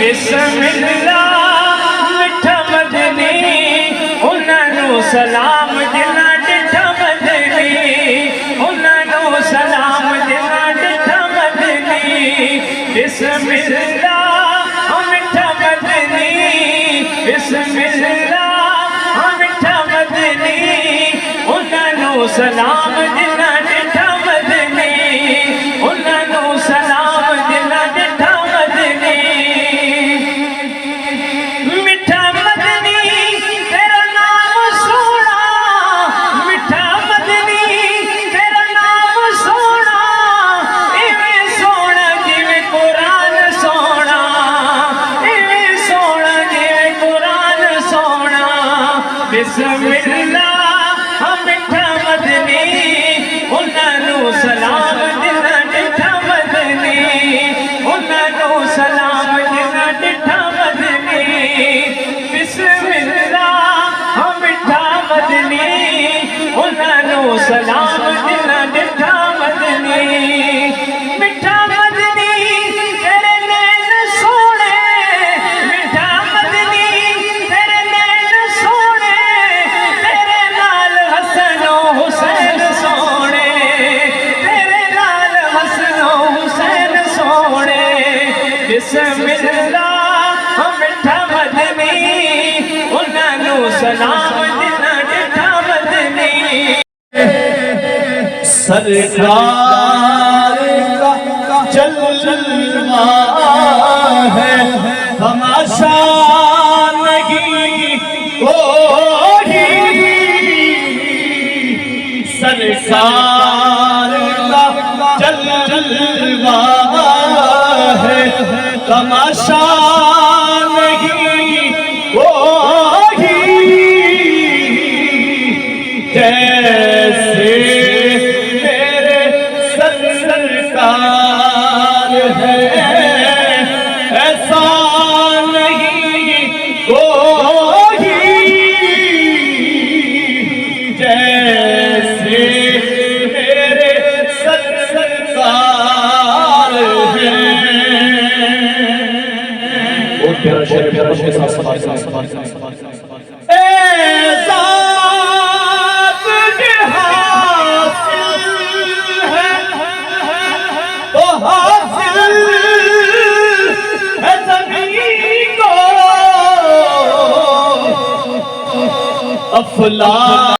बिस्मिल्लाह मिठा मदनी उन्होंने सलाम जिन्ना डिठा मदनी उन्होंने सलाम जिन्ना डिठा मदनी बिस्मिल्लाह मिठा मदनी बिस्मिल्लाह मिठा मदनी उन्होंने सलाम जिन्ना डिठा मदनी उन्होंने सलाम जिन्ना डिठा मदनी मिठा मदनी तेरा नाम सोना मिठा मदनी तेरा नाम सोना इवें सोना जिवें कुरान सोना इवें सोना जिवें कुरान सोना बिस्मिल्लाह मिठा मदनी उन्होंने सलाम जिन्ना डिठा मदनी उन्होंने सलाम जिन्ना डिठा मदनी बिस्मिल्लाह मिठा मदनी उन्होंने सलाम जिन्ना डिठा मदनी मिठा मदनी तेरे नैन सोने मिठा मदनी तेरे नैन सोने तेरे नाल हसन हुसैन सोने तेरे नाल हसन हुसैन सोने बिस्मिल्लाह मिठा मदनी उन्होंने सलाम जिन्ना डिठा मदनी सरकार का जलवा है तमाशा नहीं कोई सरकार का जलवा है तमाशा नहीं कोई जैसे मेरे सरकार है ऐसा नहीं कोई जैसे मेरे सरकार है। बहुत प्यारा शेर के साथ अफला